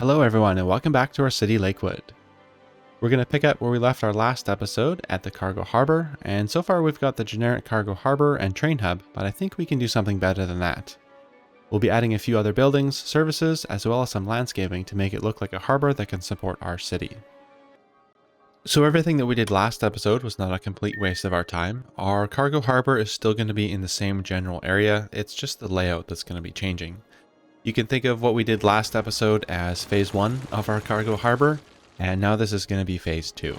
Hello everyone and welcome back to our city Lakewood. We're going to pick up where we left our last episode at the cargo harbor, and so far we've got the generic cargo harbor and train hub, but I think we can do something better than that. We'll be adding a few other buildings, services, as well as some landscaping to make it look like a harbor that can support our city. So everything that we did last episode was not a complete waste of our time. Our cargo harbor is still going to be in the same general area, it's just the layout that's going to be changing. You can think of what we did last episode as phase 1 of our cargo harbor, and now this is going to be phase 2.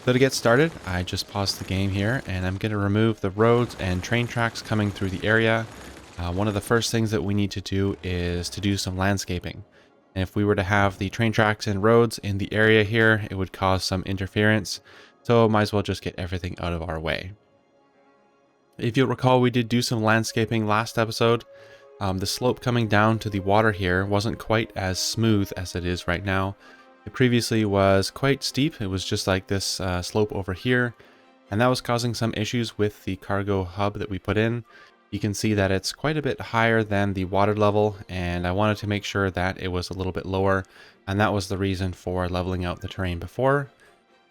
So to get started, I just paused the game here, and I'm going to remove the roads and train tracks coming through the area. One of the first things that we need to do is to do some landscaping. And if we were to have the train tracks and roads in the area here, it would cause some interference, so might as well just get everything out of our way. If you'll recall, we did do some landscaping last episode. The slope coming down to the water here wasn't quite as smooth as it is right now. It previously was quite steep. It was just like this slope over here, and that was causing some issues with the cargo hub that we put in. You can see that it's quite a bit higher than the water level, and I wanted to make sure that it was a little bit lower, and that was the reason for leveling out the terrain before.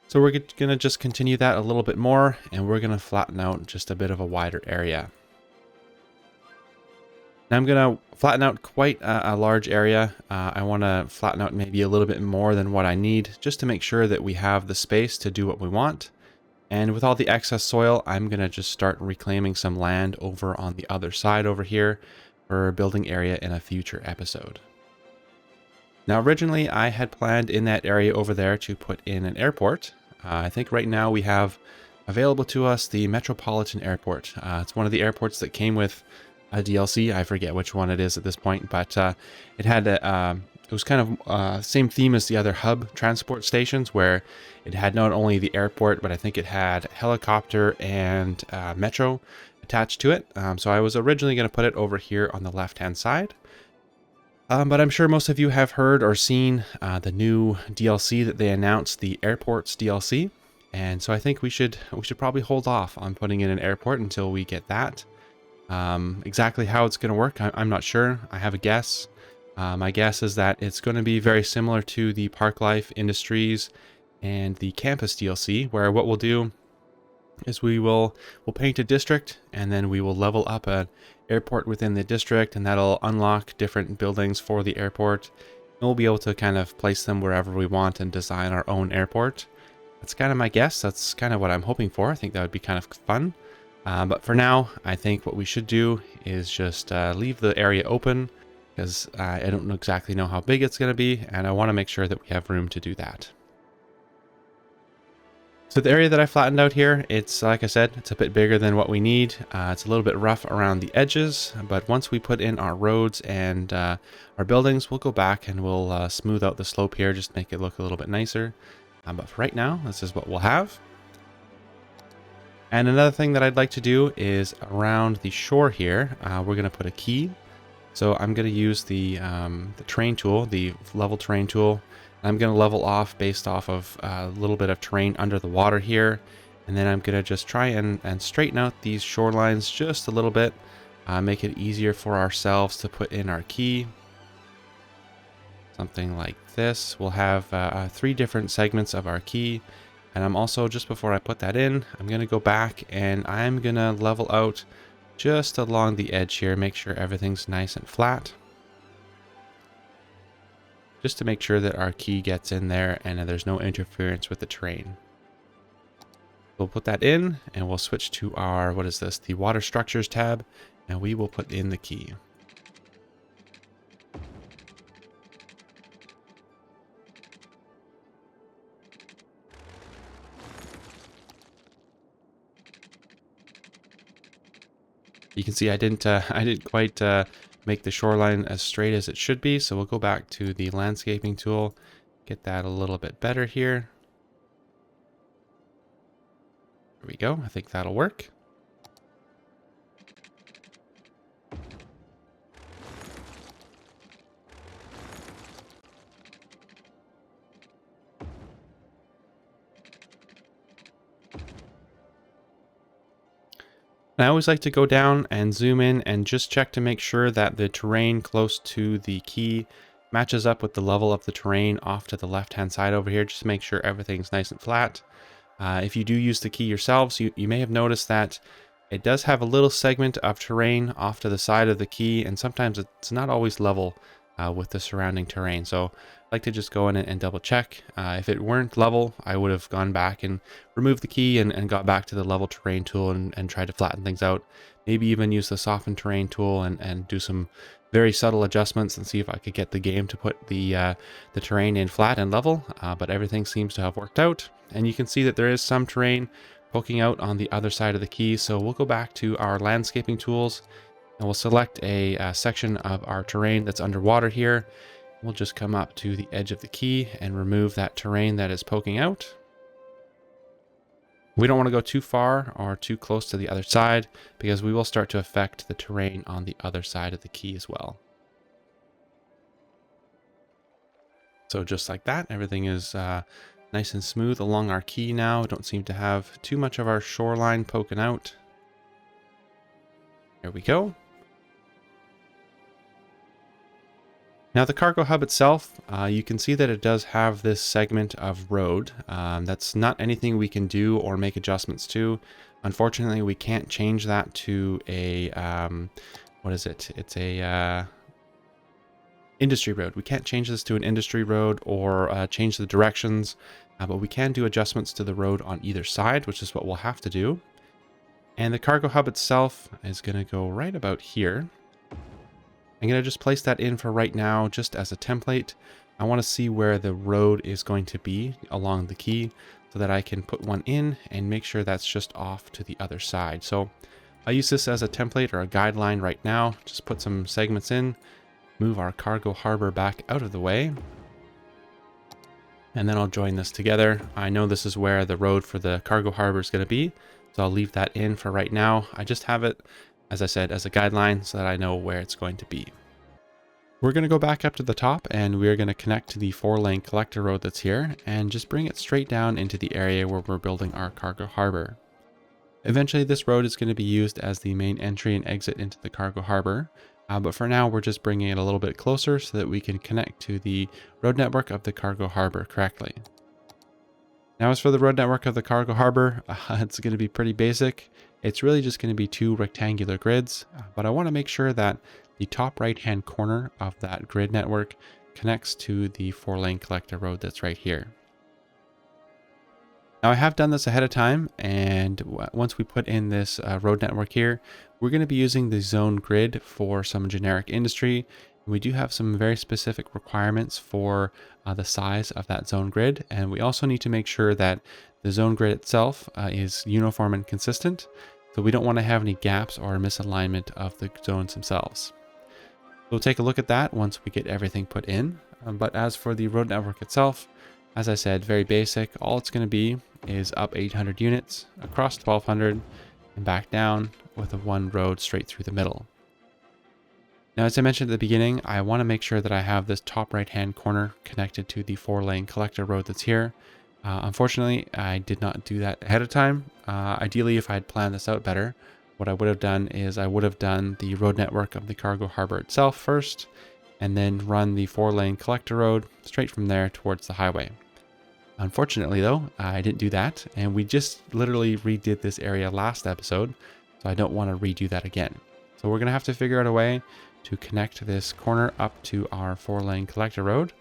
So we're going to just continue that a little bit more, and we're going to flatten out just a bit of a wider area. Now I'm going to flatten out quite a large area. I want to flatten out maybe a little bit more than what I need, just to make sure that we have the space to do what we want. And with all the excess soil, I'm going to just start reclaiming some land over on the other side over here for building area in a future episode. Now originally I had planned in that area over there to put in an airport. I think right now we have available to us the Metropolitan Airport. It's one of the airports that came with a DLC. I forget which one it is at this point, but it had it was kind of same theme as the other hub transport stations, where it had not only the airport, but I think it had helicopter and metro attached to it. So I was originally going to put it over here on the left hand side, but I'm sure most of you have heard or seen the new DLC that they announced, the airports DLC, and so I think we should probably hold off on putting in an airport until we get that. Exactly how it's going to work, I'm not sure. I have a guess. My guess is that it's going to be very similar to the Parklife Industries and the Campus DLC, where what we'll do is we'll paint a district, and then we will level up an airport within the district, and that'll unlock different buildings for the airport. And we'll be able to kind of place them wherever we want and design our own airport. That's kind of my guess. That's kind of what I'm hoping for. I think that would be kind of fun. But for now, I think what we should do is just leave the area open, because I don't exactly know how big it's going to be, and I want to make sure that we have room to do that. So the area that I flattened out here, it's like I said, it's a bit bigger than what we need. It's a little bit rough around the edges, but once we put in our roads and our buildings, we'll go back and we'll smooth out the slope here, just make it look a little bit nicer. But for right now, this is what we'll have. And another thing that I'd like to do is around the shore here, we're going to put a quay. So I'm going to use the terrain tool, the level terrain tool. I'm going to level off based off of a little bit of terrain under the water here. And then I'm going to just try and straighten out these shorelines just a little bit, make it easier for ourselves to put in our quay. Something like this. We'll have 3 different segments of our quay. And I'm also, just before I put that in, I'm going to go back and I'm going to level out just along the edge here, make sure everything's nice and flat. Just to make sure that our quay gets in there and there's no interference with the terrain. We'll put that in and we'll switch to our, what is this, the water structures tab, and we will put in the quay. You can see I didn't quite make the shoreline as straight as it should be, so we'll go back to the landscaping tool, get that a little bit better here. There we go. I think that'll work. And I always like to go down and zoom in and just check to make sure that the terrain close to the quay Matches up with the level of the terrain off to the left-hand side over here, just to make sure everything's nice and flat. If you do use the key yourselves, you may have noticed that it does have a little segment of terrain off to the side of the key, and sometimes it's not always level with the surrounding terrain. So I like to just go in and double check. If it weren't level, I would have gone back and removed the key and got back to the level terrain tool and tried to flatten things out. Maybe even use the soften terrain tool and do some very subtle adjustments and see if I could get the game to put the terrain in flat and level, but everything seems to have worked out. And you can see that there is some terrain poking out on the other side of the key. So we'll go back to our landscaping tools and we'll select a section of our terrain that's underwater here. We'll just come up to the edge of the key and remove that terrain that is poking out. We don't want to go too far or too close to the other side because we will start to affect the terrain on the other side of the key as well. So just like that, everything is nice and smooth along our key now. Don't seem to have too much of our shoreline poking out. There we go. Now the cargo hub itself, you can see that it does have this segment of road. That's not anything we can do or make adjustments to. Unfortunately, we can't change that to a, what is it? It's a industry road. We can't change this to an industry road or change the directions, but we can do adjustments to the road on either side, which is what we'll have to do. And the cargo hub itself is going to go right about here. I'm going to just place that in for right now, just as a template. I want to see where the road is going to be along the key so that I can put one in and make sure that's just off to the other side. So I'll use this as a template or a guideline right now. Just put some segments in, move our cargo harbor back out of the way, and then I'll join this together. I know this is where the road for the cargo harbor is going to be, so I'll leave that in for right now. I just have it, as I said, as a guideline so that I know where it's going to be. We're going to go back up to the top and we're going to connect to the 4-lane collector road that's here and just bring it straight down into the area where we're building our cargo harbor. Eventually this road is going to be used as the main entry and exit into the cargo harbor, but for now we're just bringing it a little bit closer so that we can connect to the road network of the cargo harbor correctly. Now as for the road network of the cargo harbor, it's going to be pretty basic. It's really just going to be 2 rectangular grids, but I want to make sure that the top right hand corner of that grid network connects to the 4-lane collector road that's right here. Now I have done this ahead of time, and once we put in this road network here, we're going to be using the zone grid for some generic industry. We do have some very specific requirements for the size of that zone grid, and we also need to make sure that the zone grid itself is uniform and consistent, so we don't want to have any gaps or misalignment of the zones themselves. We'll take a look at that once we get everything put in, but as for the road network itself, as I said, very basic. All it's going to be is up 800 units, across 1200, and back down with a 1 road straight through the middle. Now, as I mentioned at the beginning, I want to make sure that I have this top right-hand corner connected to the 4-lane collector road that's here. Unfortunately, I did not do that ahead of time. Ideally, if I had planned this out better, what I would have done is I would have done the road network of the cargo harbor itself first, and then run the 4-lane collector road straight from there towards the highway. Unfortunately, though, I didn't do that, and we just literally redid this area last episode, so I don't want to redo that again. So we're going to have to figure out a way to connect this corner up to our 4-lane collector road,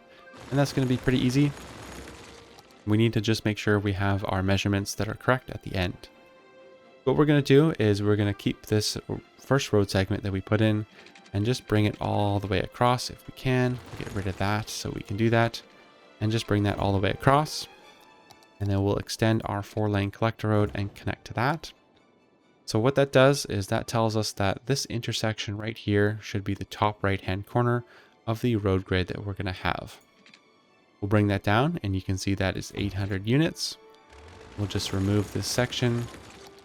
and that's going to be pretty easy. We need to just make sure we have our measurements that are correct at the end. What we're going to do is we're going to keep this first road segment that we put in and just bring it all the way across if we can. Get rid of that so we can do that, and just bring that all the way across. And then we'll extend our 4-lane collector road and connect to that. So what that does is that tells us that this intersection right here should be the top right hand corner of the road grid that we're going to have. We'll bring that down and you can see that is 800 units. We'll just remove this section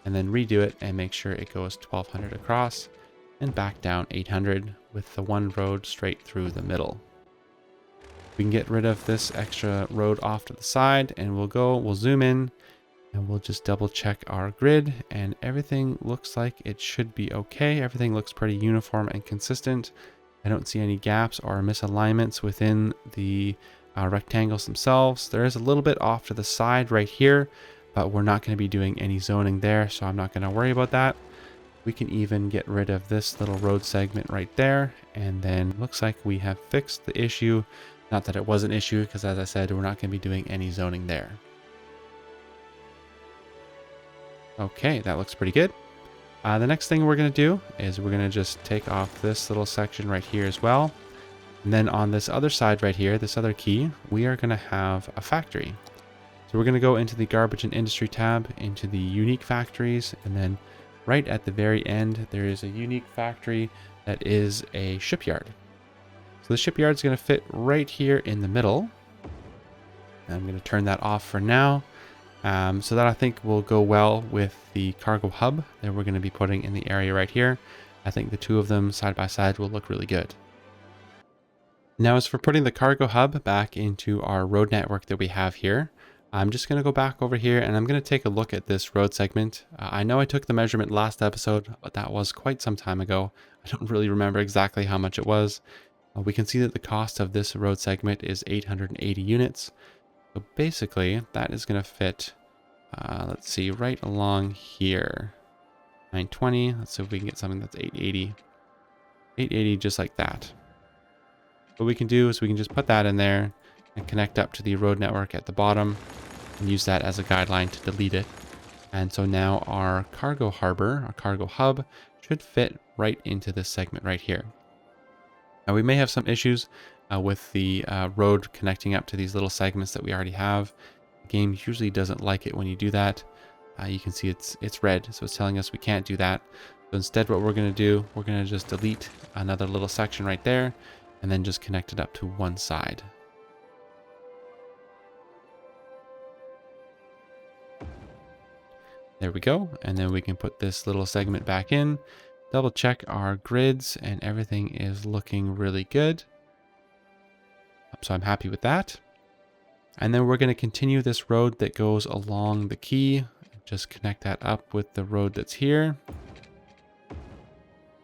and then redo it and make sure it goes 1200 across and back down 800 with the 1 road straight through the middle. We can get rid of this extra road off to the side and we'll zoom in and we'll just double check our grid, and everything looks like it should be okay. Everything looks pretty uniform and consistent. I don't see any gaps or misalignments within the rectangles themselves. There is a little bit off to the side right here, but we're not going to be doing any zoning there, so I'm not going to worry about that. We can even get rid of this little road segment right there, and then looks like we have fixed the issue. Not that it was an issue, because as I said, we're not going to be doing any zoning there. Okay, that looks pretty good. The next thing we're going to do is we're going to just take off this little section right here as well. And then on this other side right here, this other key, we are going to have a factory. So we're going to go into the garbage and industry tab, into the unique factories, and then right at the very end, there is a unique factory that is a shipyard. So the shipyard is going to fit right here in the middle. And I'm going to turn that off for now. So that I think will go well with the cargo hub that we're going to be putting in the area right here. I think the two of them side by side will look really good. Now, as for putting the cargo hub back into our road network that we have here, I'm just going to go back over here and I'm going to take a look at this road segment. I know I took the measurement last episode, but that was quite some time ago. I don't really remember exactly how much it was. We can see that the cost of this road segment is 880 units. So basically, that is going to fit, let's see, right along here. 920. Let's see if we can get something that's 880. 880 just like that. What we can do is we can just put that in there and connect up to the road network at the bottom and use that as a guideline to delete it. And so now our cargo harbor, our cargo hub, should fit right into this segment right here. Now we may have some issues with the road connecting up to these little segments that we already have. The game usually doesn't like it when you do that. You can see it's red, so it's telling us we can't do that. So instead what we're going to do, we're going to just delete another little section right there and then just connect it up to one side. There we go. And then we can put this little segment back in, double check our grids, and everything is looking really good. So I'm happy with that. And then we're going to continue this road that goes along the quay. Just connect that up with the road that's here.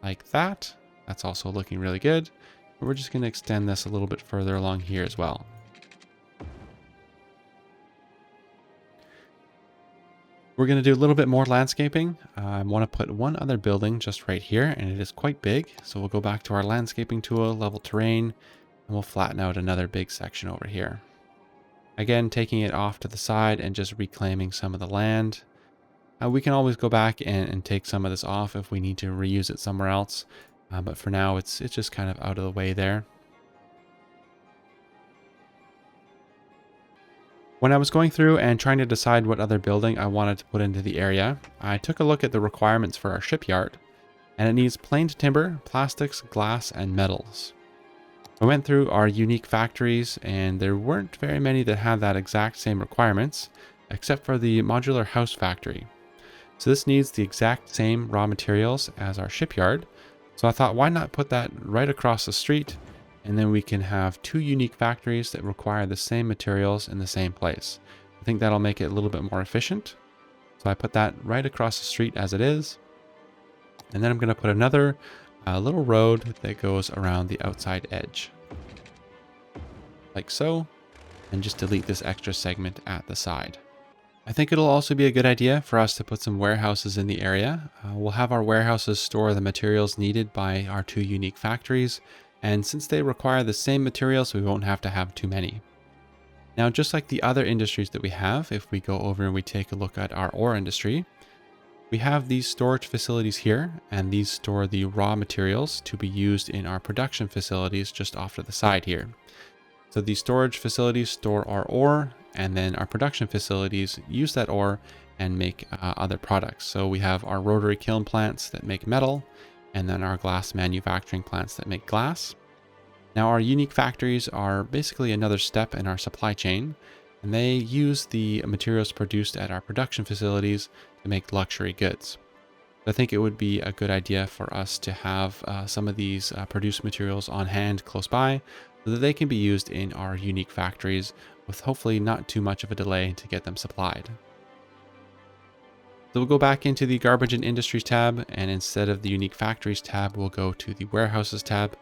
Like that. That's also looking really good. We're just going to extend this a little bit further along here as well. We're going to do a little bit more landscaping. I want to put one other building just right here, and it is quite big. So we'll go back to our landscaping tool, level terrain, and we'll flatten out another big section over here. Again, taking it off to the side and just reclaiming some of the land. We can always go back and take some of this off if we need to reuse it somewhere else. But for now, it's just kind of out of the way there. When I was going through and trying to decide what other building I wanted to put into the area, I took a look at the requirements for our shipyard, and it needs planed timber, plastics, glass, and metals. I went through our unique factories, and there weren't very many that had that exact same requirements, except for the modular house factory. So this needs the exact same raw materials as our shipyard, so I thought, why not put that right across the street, and then we can have two unique factories that require the same materials in the same place. I think that'll make it a little bit more efficient. So I put that right across the street as it is. And then I'm going to put another little road that goes around the outside edge. Like so. And just delete this extra segment at the side. I think it'll also be a good idea for us to put some warehouses in the area. We'll have our warehouses store the materials needed by our two unique factories. And since they require the same materials, we won't have to have too many. Now, just like the other industries that we have, if we go over and we take a look at our ore industry, we have these storage facilities here, and these store the raw materials to be used in our production facilities just off to the side here. So these storage facilities store our ore, and then our production facilities use that ore and make other products. So we have our rotary kiln plants that make metal, and then our glass manufacturing plants that make glass. Now our unique factories are basically another step in our supply chain, and they use the materials produced at our production facilities to make luxury goods. I think it would be a good idea for us to have some of these produced materials on hand close by so that they can be used in our unique factories with hopefully not too much of a delay to get them supplied. So we'll go back into the Garbage and Industries tab, and instead of the Unique Factories tab, we'll go to the Warehouses tab.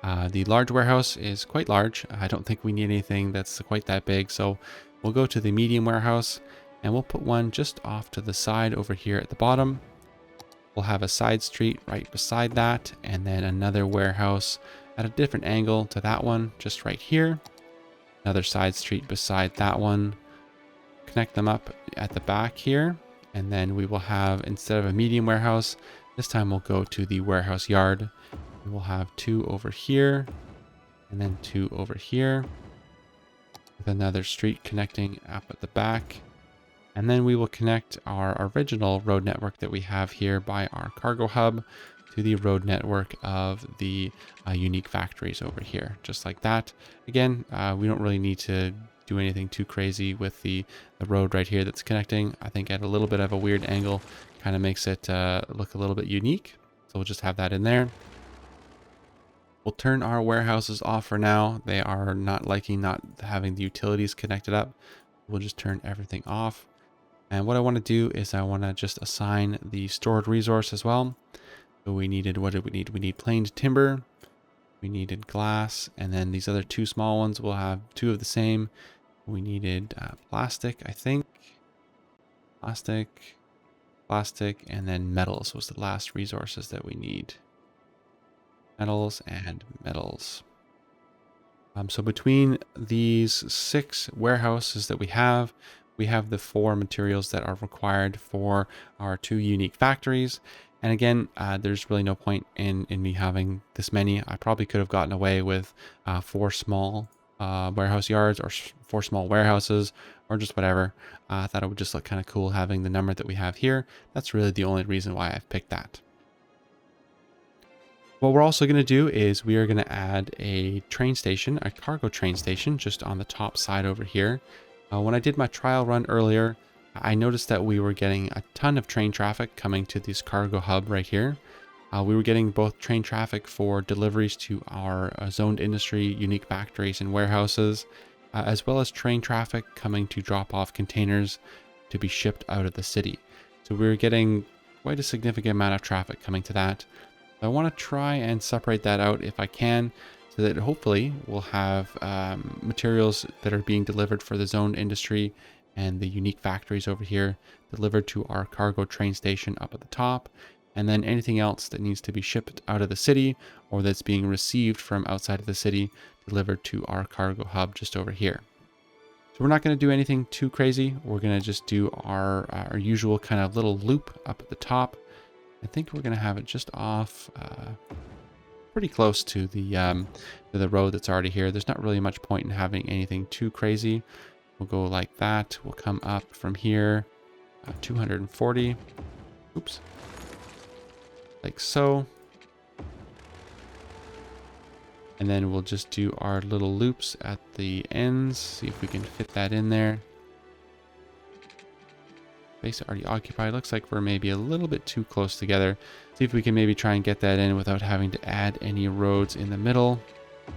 The large warehouse is quite large. I don't think we need anything that's quite that big. So we'll go to the medium warehouse and we'll put one just off to the side over here at the bottom. We'll have a side street right beside that, and then another warehouse at a different angle to that one, just right here. Another side street beside that one. Connect them up at the back here, and then we will have, instead of a medium warehouse, this time we'll go to the warehouse yard. We'll have 2 over here, and then 2 over here, with another street connecting up at the back. And then we will connect our original road network that we have here by our cargo hub to the road network of the unique factories over here, just like that. Again, we don't really need to do anything too crazy with the road right here that's connecting. I think at a little bit of a weird angle kind of makes it look a little bit unique. So we'll just have that in there. We'll turn our warehouses off for now. They are not liking not having the utilities connected up. We'll just turn everything off. And what I want to do is I want to just assign the stored resource as well. So we needed, what did we need? We need planed timber. We needed glass. And then these other 2 small ones, we'll have 2 of the same. We needed plastic, I think. Plastic, and then metals was the last resources that we need. Metals and metals. So between these 6 warehouses that we have the 4 materials that are required for our 2 unique factories. And again, there's really no point in me having this many. I probably could have gotten away with 4 small warehouse yards or 4 small warehouses or just whatever. I thought it would just look kind of cool having the number that we have here. That's really the only reason why I've picked that. What we're also going to do is we are going to add a train station, a cargo train station, just on the top side over here. When I did my trial run earlier, I noticed that we were getting a ton of train traffic coming to this cargo hub right here. We were getting both train traffic for deliveries to our zoned industry, unique factories and warehouses, as well as train traffic coming to drop off containers to be shipped out of the city. So we were getting quite a significant amount of traffic coming to that. I want to try and separate that out if I can, so that hopefully we'll have materials that are being delivered for the zoned industry and the unique factories over here delivered to our cargo train station up at the top, and then anything else that needs to be shipped out of the city or that's being received from outside of the city delivered to our cargo hub just over here. So we're not going to do anything too crazy. We're going to just do our usual kind of little loop up at the top. I think we're going to have it just off pretty close to the road that's already here. There's not really much point in having anything too crazy. We'll go like that. We'll come up from here, 240. Oops. Like so. And then we'll just do our little loops at the ends. See if we can fit that in there. Space already occupied. Looks like we're maybe a little bit too close together. See if we can maybe try and get that in without having to add any roads in the middle. There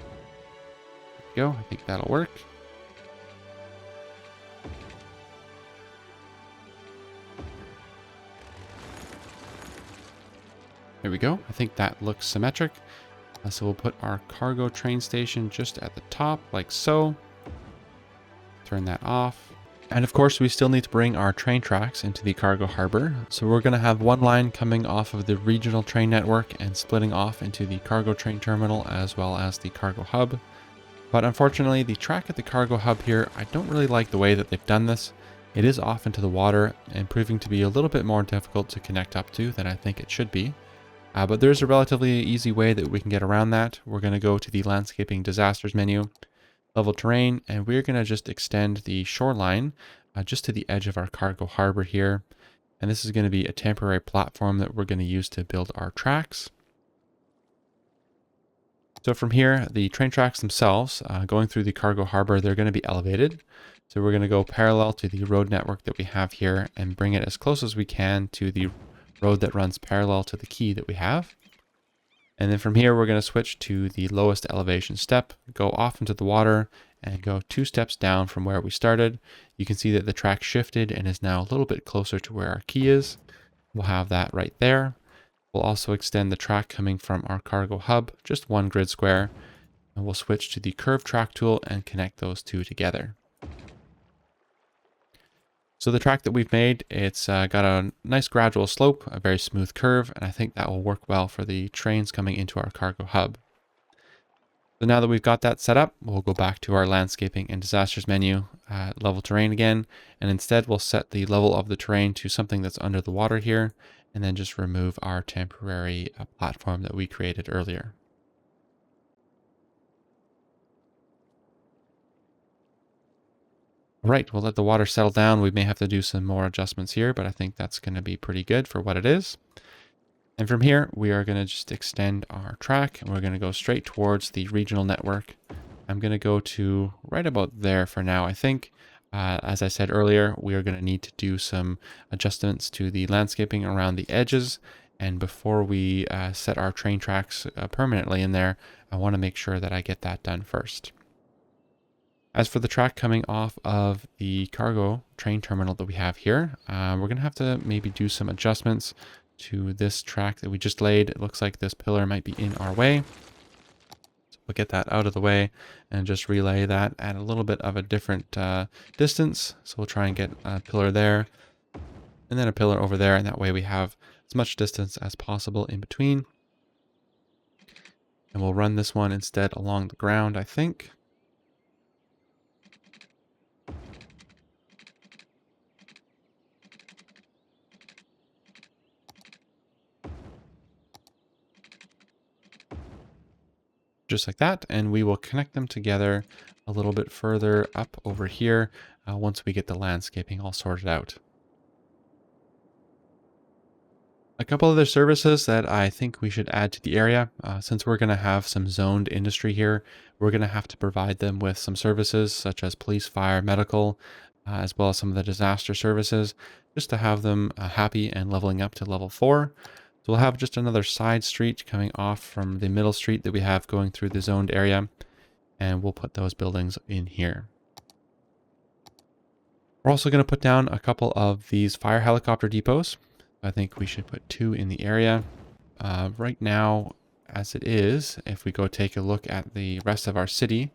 we go. I think that'll work. There we go. I think that looks symmetric. So we'll put our cargo train station just at the top like so. Turn that off. And of course, we still need to bring our train tracks into the cargo harbor. So we're going to have one line coming off of the regional train network and splitting off into the cargo train terminal as well as the cargo hub. But unfortunately, the track at the cargo hub here, I don't really like the way that they've done this. It is off into the water and proving to be a little bit more difficult to connect up to than I think it should be. But there's a relatively easy way that we can get around that. We're going to go to the landscaping disasters menu, level terrain, and we're going to just extend the shoreline just to the edge of our cargo harbor here. And this is going to be a temporary platform that we're going to use to build our tracks. So from here, the train tracks themselves, going through the cargo harbor, they're going to be elevated. So we're going to go parallel to the road network that we have here and bring it as close as we can to the road that runs parallel to the quay that we have. And then from here, we're going to switch to the lowest elevation step, go off into the water, and go 2 steps down from where we started. You can see that the track shifted and is now a little bit closer to where our quay is. We'll have that right there. We'll also extend the track coming from our cargo hub, just one grid square, and we'll switch to the curve track tool and connect those two together. So the track that we've made, it's got a nice gradual slope, a very smooth curve, and I think that will work well for the trains coming into our cargo hub. So now that we've got that set up, we'll go back to our landscaping and disasters menu, level terrain again, and instead we'll set the level of the terrain to something that's under the water here, and then just remove our temporary platform that we created earlier. Right, we'll let the water settle down. We may have to do some more adjustments here, but I think that's going to be pretty good for what it is. And from here, we are going to just extend our track, and we're going to go straight towards the regional network. I'm going to go to right about there for now, I think. As I said earlier, we are going to need to do some adjustments to the landscaping around the edges. And before we set our train tracks permanently in there, I want to make sure that I get that done first. As for the track coming off of the cargo train terminal that we have here, we're going to have to maybe do some adjustments to this track that we just laid. It looks like this pillar might be in our way. So we'll get that out of the way and just relay that at a little bit of a different distance. So we'll try and get a pillar there and then a pillar over there. And that way we have as much distance as possible in between. And we'll run this one instead along the ground, I think. Just like that, and we will connect them together a little bit further up over here once we get the landscaping all sorted out. A couple other services that I think we should add to the area, since we're going to have some zoned industry here, we're going to have to provide them with some services such as police, fire, medical, as well as some of the disaster services, just to have them happy and leveling up to level 4. So we'll have just another side street coming off from the middle street that we have going through the zoned area. And we'll put those buildings in here. We're also going to put down a couple of these fire helicopter depots. I think we should put 2 in the area. Right now, as it is, if we go take a look at the rest of our city,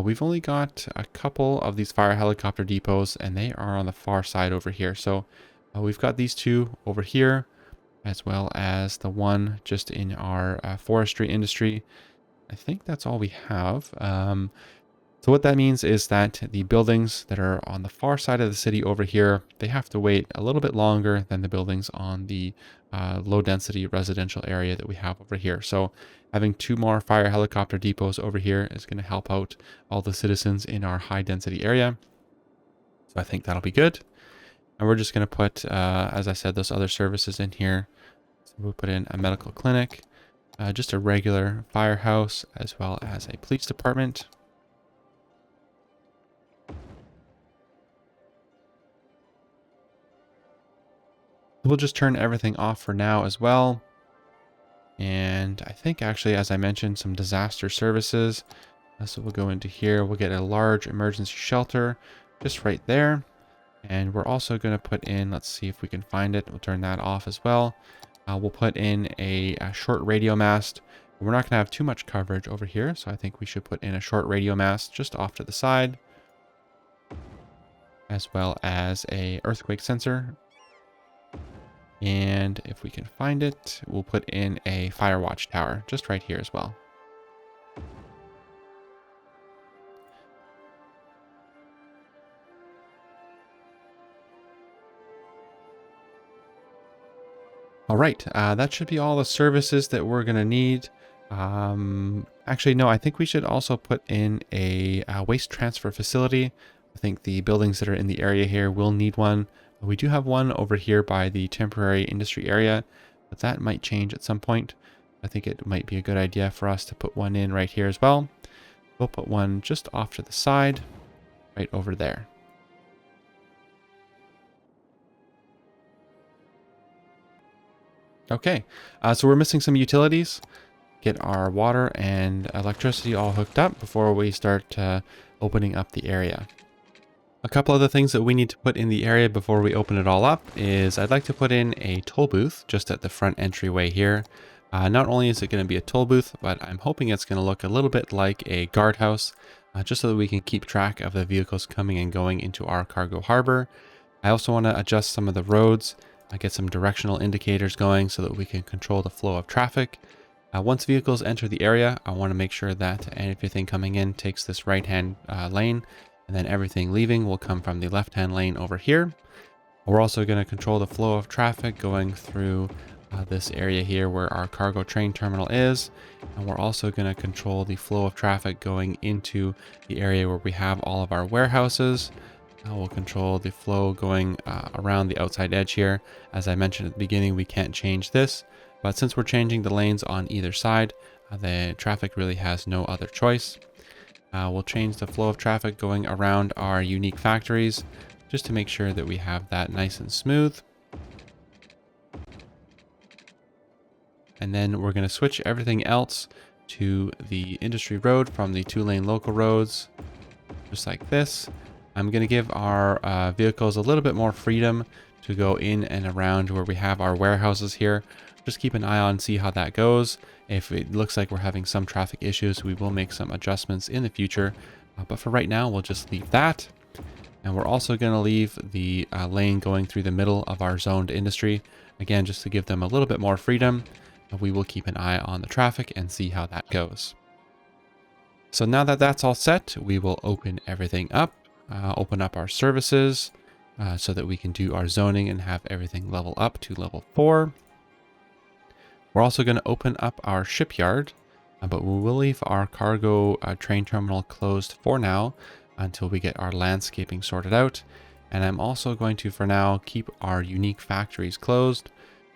we've only got a couple of these fire helicopter depots, and they are on the far side over here. So we've got these 2 over here, as well as the one just in our forestry industry. I think that's all we have. So what that means is that the buildings that are on the far side of the city over here, they have to wait a little bit longer than the buildings on the low density residential area that we have over here. So having 2 more fire helicopter depots over here is going to help out all the citizens in our high density area. So I think that'll be good. And we're just going to put, as I said, those other services in here. So we'll put in a medical clinic, just a regular firehouse, as well as a police department. We'll just turn everything off for now as well. And I think actually, as I mentioned, some disaster services. So we'll go into here. We'll get a large emergency shelter just right there. And we're also going to put in, let's see if we can find it. We'll turn that off as well. We'll put in a short radio mast. We're not going to have too much coverage over here. So I think we should put in a short radio mast just off to the side. As well as a earthquake sensor. And if we can find it, we'll put in a fire watch tower just right here as well. All right, that should be all the services that we're going to need. Actually, no, I think we should also put in a waste transfer facility. I think the buildings that are in the area here will need one. We do have one over here by the temporary industry area, but that might change at some point. I think it might be a good idea for us to put one in right here as well. We'll put one just off to the side, right over there. Okay, so we're missing some utilities. Get our water and electricity all hooked up before we start opening up the area. A couple other things that we need to put in the area before we open it all up is I'd like to put in a toll booth just at the front entryway here. Not only is it going to be a toll booth, but I'm hoping it's going to look a little bit like a guardhouse, just so that we can keep track of the vehicles coming and going into our cargo harbor. I also want to adjust some of the roads, get some directional indicators going so that we can control the flow of traffic. Once vehicles enter the area, I want to make sure that everything coming in takes this right-hand lane, and then everything leaving will come from the left-hand lane over here. We're also going to control the flow of traffic going through this area here where our cargo train terminal is. And we're also going to control the flow of traffic going into the area where we have all of our warehouses. We'll control the flow going around the outside edge here. As I mentioned at the beginning, we can't change this, but since we're changing the lanes on either side, the traffic really has no other choice. We'll change the flow of traffic going around our unique factories just to make sure that we have that nice and smooth. And then we're going to switch everything else to the industry road from the 2-lane local roads, just like this. I'm going to give our vehicles a little bit more freedom to go in and around where we have our warehouses here. Just keep an eye on, see how that goes. If it looks like we're having some traffic issues, we will make some adjustments in the future. But for right now, we'll just leave that. And we're also going to leave the lane going through the middle of our zoned industry. Again, just to give them a little bit more freedom. We will keep an eye on the traffic and see how that goes. So now that that's all set, we will open everything up. Open up our services so that we can do our zoning and have everything level up to level 4. We're also going to open up our shipyard, but we will leave our cargo train terminal closed for now until we get our landscaping sorted out. And I'm also going to, for now, keep our unique factories closed.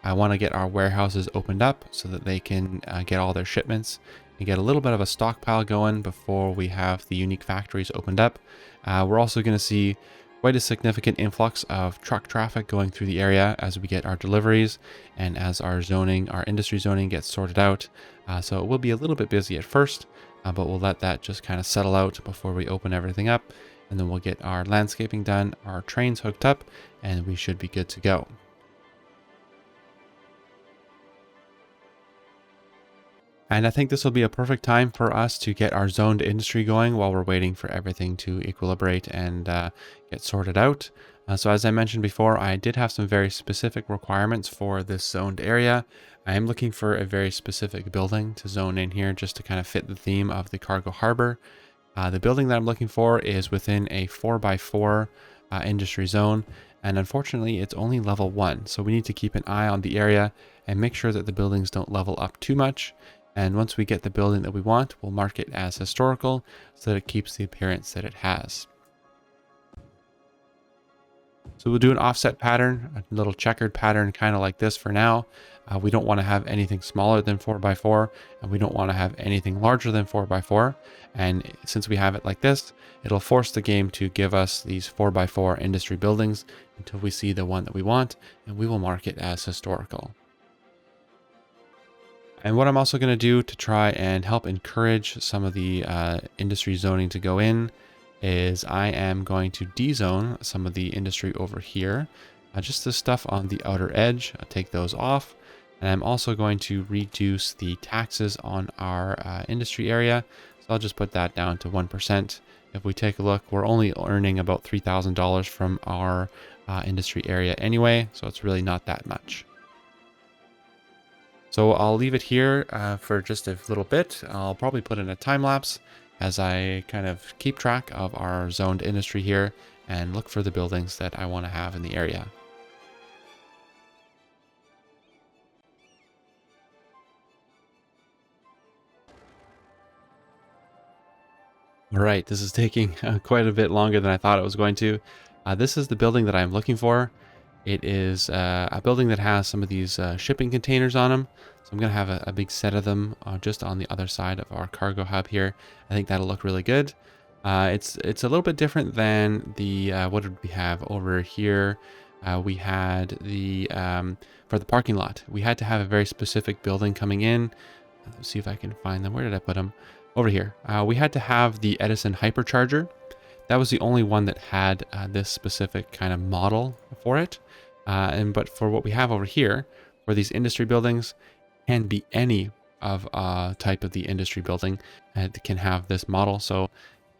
I want to get our warehouses opened up so that they can get all their shipments and get a little bit of a stockpile going before we have the unique factories opened up. We're also going to see quite a significant influx of truck traffic going through the area as we get our deliveries and as our zoning, our industry zoning gets sorted out. So it will be a little bit busy at first, but we'll let that just kind of settle out before we open everything up. And then we'll get our landscaping done, our trains hooked up, and we should be good to go. And I think this will be a perfect time for us to get our zoned industry going while we're waiting for everything to equilibrate and get sorted out. So as I mentioned before, I did have some very specific requirements for this zoned area. I am looking for a very specific building to zone in here just to kind of fit the theme of the cargo harbor. The building that I'm looking for is within a 4x4 industry zone. And unfortunately, it's only level 1. So we need to keep an eye on the area and make sure that the buildings don't level up too much. And once we get the building that we want, we'll mark it as historical so that it keeps the appearance that it has. So we'll do an offset pattern, a little checkered pattern kind of like this for now. We don't want to have anything smaller than 4x4, and we don't want to have anything larger than 4x4. And since we have it like this, it'll force the game to give us these 4x4 industry buildings until we see the one that we want, and we will mark it as historical. And what I'm also going to do to try and help encourage some of the industry zoning to go in is I am going to dezone some of the industry over here. Just the stuff on the outer edge, I'll take those off. And I'm also going to reduce the taxes on our industry area. So I'll just put that down to 1%. If we take a look, we're only earning about $3,000 from our industry area anyway. So it's really not that much. So I'll leave it here for just a little bit. I'll probably put in a time lapse as I kind of keep track of our zoned industry here and look for the buildings that I want to have in the area. All right, this is taking quite a bit longer than I thought it was going to. This is the building that I'm looking for. It is a building that has some of these shipping containers on them. So I'm going to have a big set of them just on the other side of our cargo hub here. I think that'll look really good. It's a little bit different than the, what did we have over here? We had the, for the parking lot, we had to have a very specific building coming in. Let's see if I can find them. Where did I put them? Over here. We had to have the Edison hypercharger. That was the only one that had this specific kind of model for it. But for what we have over here, for these industry buildings, can be any of type of the industry building that can have this model. So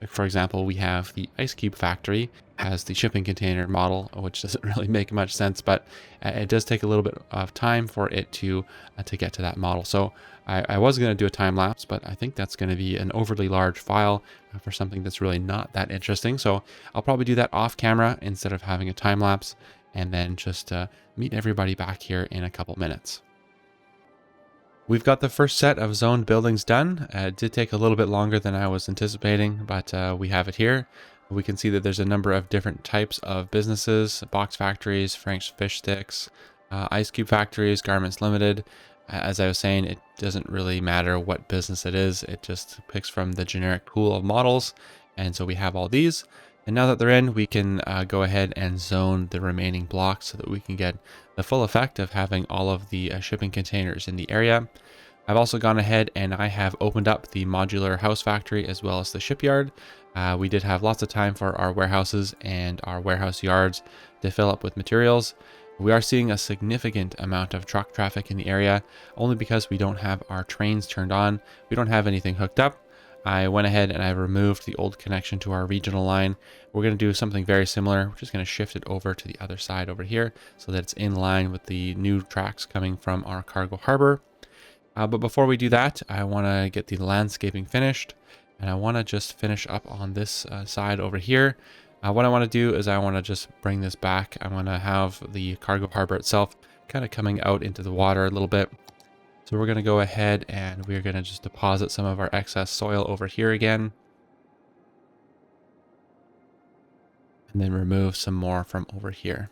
for example, we have the ice cube factory has the shipping container model, which doesn't really make much sense, but it does take a little bit of time for it to get to that model. So I was going to do a time lapse, but I think that's going to be an overly large file for something that's really not that interesting. So I'll probably do that off camera instead of having a time lapse, and then just meet everybody back here in a couple minutes. We've got the first set of zoned buildings done. It did take a little bit longer than I was anticipating, but we have it here. We can see that there's a number of different types of businesses: box factories, Frank's fish sticks, ice cube factories, garments limited. As I was saying, it doesn't really matter what business it is. It just picks from the generic pool of models. And so we have all these. And now that they're in, we can go ahead and zone the remaining blocks so that we can get the full effect of having all of the shipping containers in the area. I've also gone ahead and I have opened up the modular house factory as well as the shipyard. We did have lots of time for our warehouses and our warehouse yards to fill up with materials. We are seeing a significant amount of truck traffic in the area, only because we don't have our trains turned on. We don't have anything hooked up. I went ahead and I removed the old connection to our regional line. We're going to do something very similar. We're just going to shift it over to the other side over here so that it's in line with the new tracks coming from our cargo harbor. But before we do that, I want to get the landscaping finished, and I want to just finish up on this side over here. What I want to do is I want to just bring this back. I want to have the cargo harbor itself kind of coming out into the water a little bit. So we're going to go ahead and we're going to just deposit some of our excess soil over here again. And then remove some more from over here.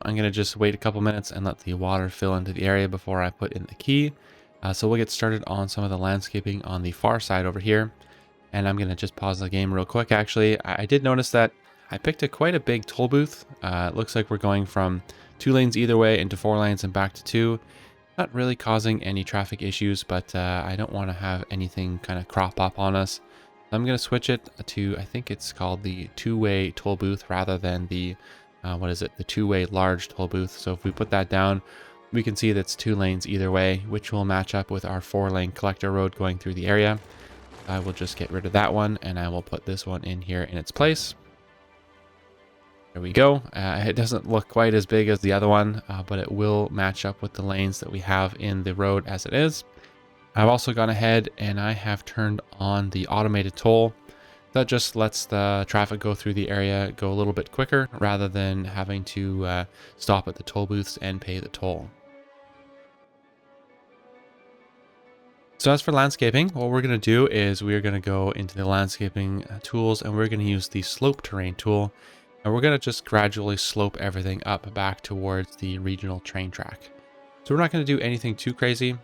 I'm going to just wait a couple minutes and let the water fill into the area before I put in the key. So we'll get started on some of the landscaping on the far side over here. And I'm going to just pause the game real quick. Actually, I did notice that I picked quite a big toll booth. It looks like we're going from 2 lanes either way into 4 lanes and back to 2. Not really causing any traffic issues, but I don't want to have anything kind of crop up on us. I'm going to switch it to, I think it's called the 2-way toll booth rather than the, the 2-way large toll booth. So if we put that down, we can see that's 2 lanes either way, which will match up with our 4-lane collector road going through the area. I will just get rid of that one, and I will put this one in here in its place. There we go. It doesn't look quite as big as the other one, but it will match up with the lanes that we have in the road as it is. I've also gone ahead and I have turned on the automated toll. That just lets the traffic go through the area go a little bit quicker rather than having to stop at the toll booths and pay the toll. So as for landscaping, what we're going to do is we're going to go into the landscaping tools, and we're going to use the slope terrain tool. And we're going to just gradually slope everything up back towards the regional train track. So we're not going to do anything too crazy.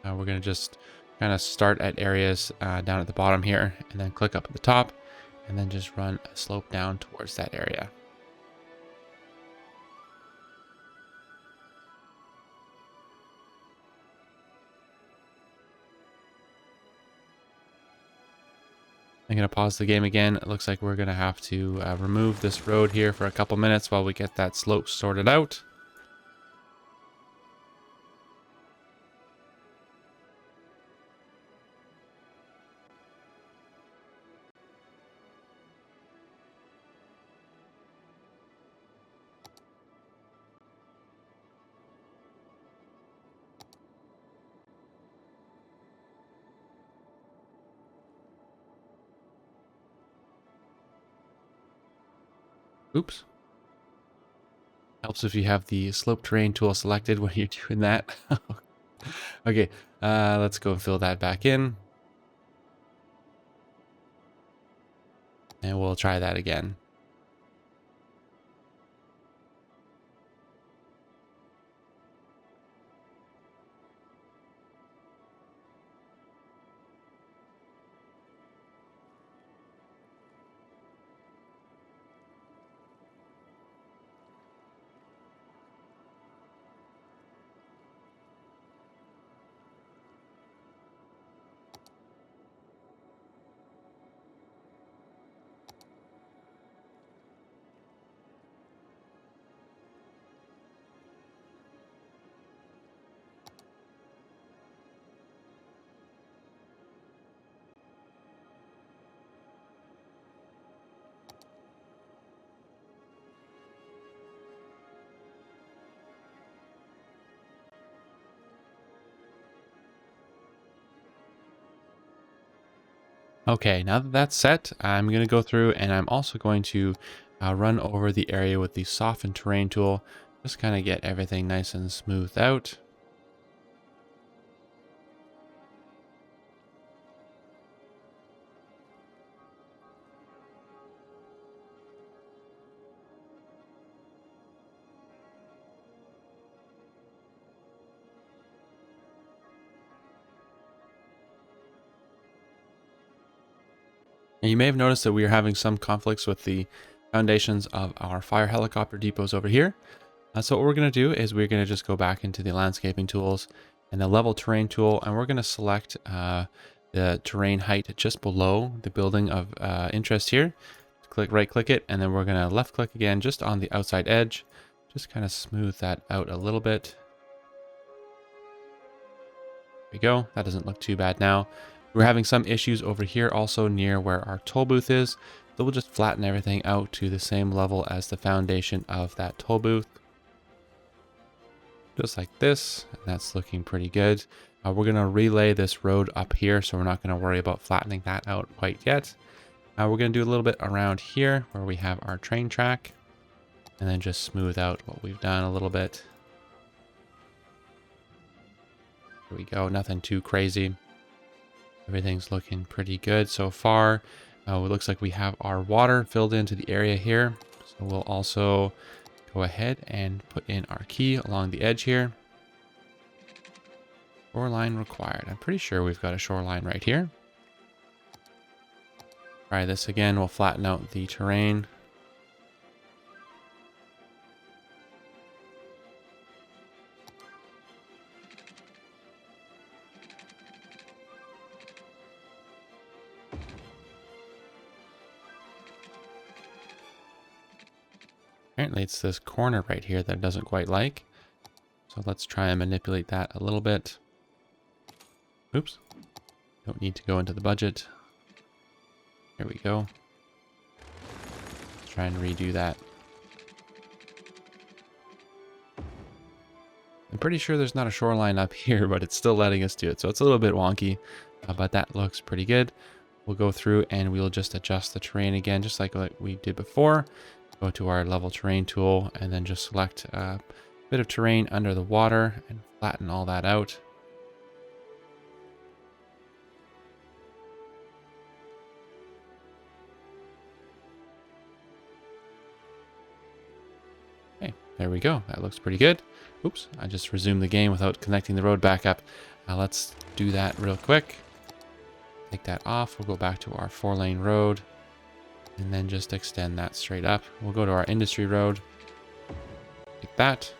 We're going to just kind of start at areas down at the bottom here, and then click up at the top, and then just run a slope down towards that area. I'm going to pause the game again. It looks like we're going to have to remove this road here for a couple minutes while we get that slope sorted out. Oops. Helps if you have the slope terrain tool selected when you're doing that. Okay, let's go and fill that back in. And we'll try that again. Okay, now that that's set, I'm going to go through and I'm also going to run over the area with the soften terrain tool. Just kind of get everything nice and smoothed out. And you may have noticed that we are having some conflicts with the foundations of our fire helicopter depots over here. So what we're going to do is we're going to just go back into the landscaping tools and the level terrain tool, and we're going to select the terrain height just below the building of interest here. Right click it, and then we're going to left click again just on the outside edge. Just kind of smooth that out a little bit. There we go. That doesn't look too bad now. We're having some issues over here also near where our toll booth is. So we'll just flatten everything out to the same level as the foundation of that toll booth. Just like this. And that's looking pretty good. We're going to relay this road up here, so we're not going to worry about flattening that out quite yet. We're going to do a little bit around here where we have our train track, and then just smooth out what we've done a little bit. There we go. Nothing too crazy. Everything's looking pretty good so far. It looks like we have our water filled into the area here. So we'll also go ahead and put in our key along the edge here. Shoreline required. I'm pretty sure we've got a shoreline right here. Try this again. We'll flatten out the terrain. Apparently it's this corner right here that it doesn't quite like. So let's try and manipulate that a little bit. Oops. Don't need to go into the budget. There we go. Let's try and redo that. I'm pretty sure there's not a shoreline up here, but it's still letting us do it. So it's a little bit wonky, but that looks pretty good. We'll go through and we'll just adjust the terrain again, just like we did before. Go to our level terrain tool and then just select a bit of terrain under the water and flatten all that out. Okay, there we go. That looks pretty good. Oops, I just resumed the game without connecting the road back up. Let's do that real quick. Take that off. We'll go back to our 4-lane road and then just extend that straight up. We'll go to our industry road like that.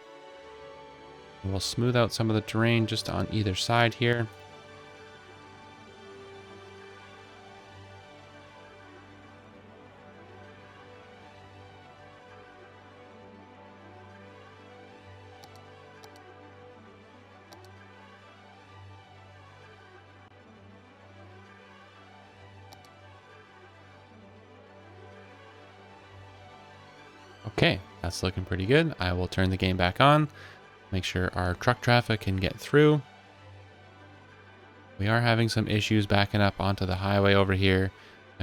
And we'll smooth out some of the terrain just on either side here. Okay, that's looking pretty good. I will turn the game back on, make sure our truck traffic can get through. We are having some issues backing up onto the highway over here,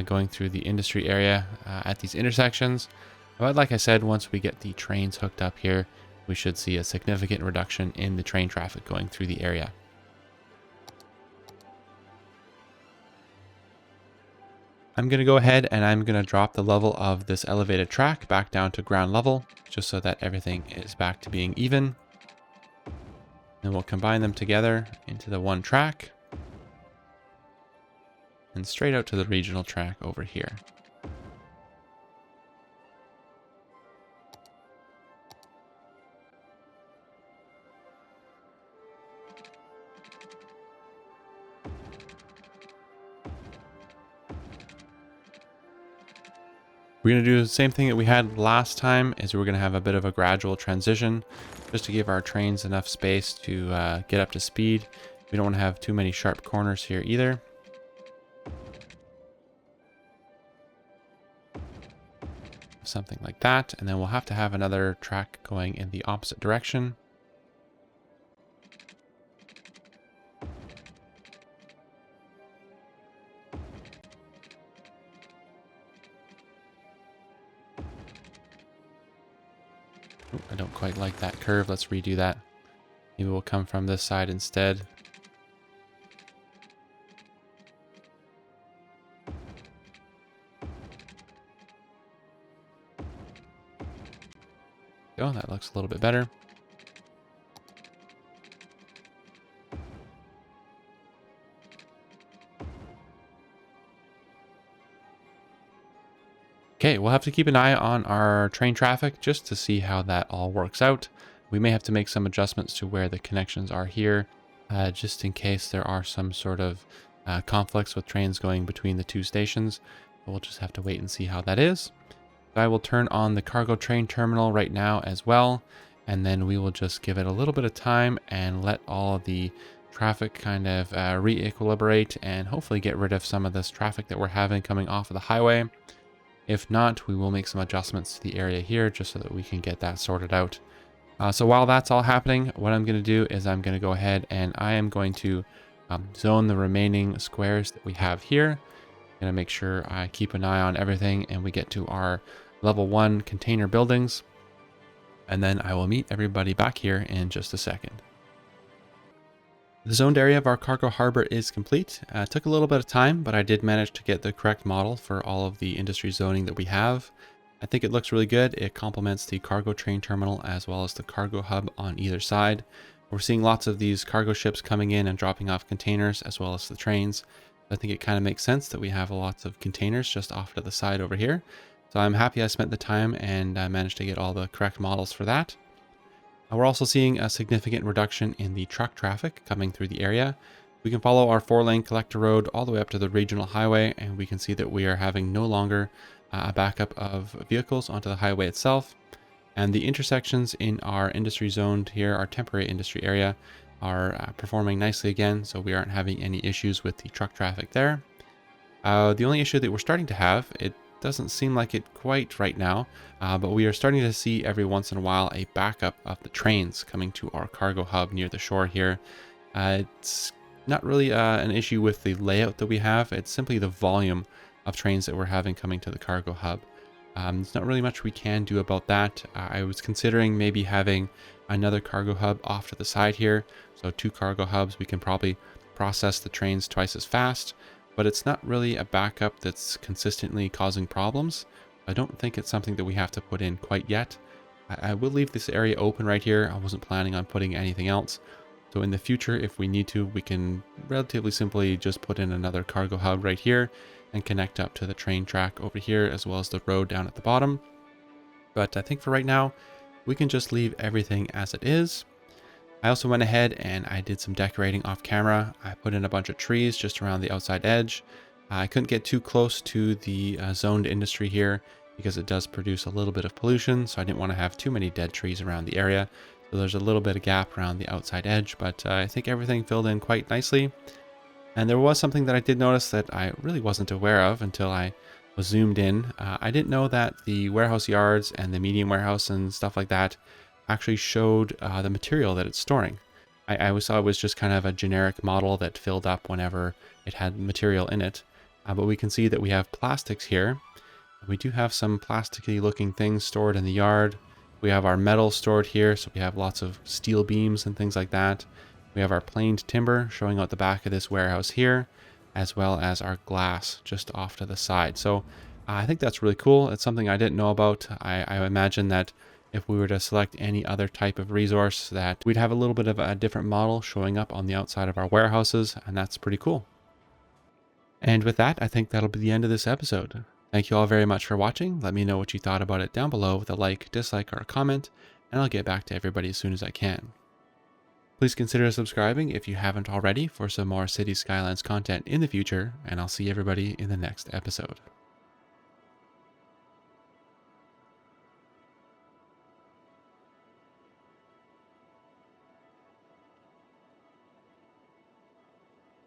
going through the industry area at these intersections. But like I said, once we get the trains hooked up here, we should see a significant reduction in the train traffic going through the area. I'm going to go ahead and I'm going to drop the level of this elevated track back down to ground level, just so that everything is back to being even. Then we'll combine them together into the one track and straight out to the regional track over here. We're going to do the same thing that we had last time, is we're going to have a bit of a gradual transition just to give our trains enough space to get up to speed. We don't want to have too many sharp corners here either. Something like that, and then we'll have to have another track going in the opposite direction. Oh, I don't quite like that curve. Let's redo that. Maybe we'll come from this side instead. Oh, that looks a little bit better. Okay, we'll have to keep an eye on our train traffic just to see how that all works out. We may have to make some adjustments to where the connections are here, just in case there are some sort of conflicts with trains going between the two stations. We'll just have to wait and see how that is. I will turn on the cargo train terminal right now as well, and then we will just give it a little bit of time and let all the traffic kind of re-equilibrate and hopefully get rid of some of this traffic that we're having coming off of the highway. If not, we will make some adjustments to the area here just so that we can get that sorted out. So while that's all happening, what I'm going to do is I'm going to go ahead and I am going to zone the remaining squares that we have here. I'm going to make sure I keep an eye on everything and we get to our level 1 container buildings. And then I will meet everybody back here in just a second. The zoned area of our cargo harbor is complete. It took a little bit of time, but I did manage to get the correct model for all of the industry zoning that we have. I think it looks really good. It complements the cargo train terminal as well as the cargo hub on either side. We're seeing lots of these cargo ships coming in and dropping off containers as well as the trains. I think it kind of makes sense that we have lots of containers just off to the side over here. So I'm happy I spent the time and I managed to get all the correct models for that. We're also seeing a significant reduction in the truck traffic coming through the area. We can follow our 4-lane collector road all the way up to the regional highway, and we can see that we are having no longer a backup of vehicles onto the highway itself. And the intersections in our industry zone here, our temporary industry area, are performing nicely again, so we aren't having any issues with the truck traffic there. The only issue that we're starting to have, it doesn't seem like it quite right now, but we are starting to see every once in a while a backup of the trains coming to our cargo hub near the shore here. It's not really an issue with the layout that we have, it's simply the volume of trains that we're having coming to the cargo hub. There's not really much we can do about that. I was considering maybe having another cargo hub off to the side here, so 2 cargo hubs. We can probably process the trains twice as fast, but it's not really a backup that's consistently causing problems. I don't think it's something that we have to put in quite yet. I will leave this area open right here. I wasn't planning on putting anything else. So in the future, if we need to, we can relatively simply just put in another cargo hub right here and connect up to the train track over here as well as the road down at the bottom. But I think for right now, we can just leave everything as it is. I also went ahead and I did some decorating off camera. I put in a bunch of trees just around the outside edge. I couldn't get too close to the zoned industry here because it does produce a little bit of pollution, so I didn't want to have too many dead trees around the area. So there's a little bit of gap around the outside edge, but I think everything filled in quite nicely. And there was something that I did notice that I really wasn't aware of until I was zoomed in. I didn't know that the warehouse yards and the medium warehouse and stuff like that actually showed the material that it's storing. I always thought it was just kind of a generic model that filled up whenever it had material in it. But we can see that we have plastics here. We do have some plasticky looking things stored in the yard. We have our metal stored here, so we have lots of steel beams and things like that. We have our planed timber showing out the back of this warehouse here, as well as our glass just off to the side. So I think that's really cool. It's something I didn't know about. I imagine that if we were to select any other type of resource, that we'd have a little bit of a different model showing up on the outside of our warehouses, and that's pretty cool. And with that, I think that'll be the end of this episode. Thank you all very much for watching. Let me know what you thought about it down below with a like, dislike, or a comment, and I'll get back to everybody as soon as I can. Please consider subscribing if you haven't already for some more City Skylines content in the future, and I'll see everybody in the next episode.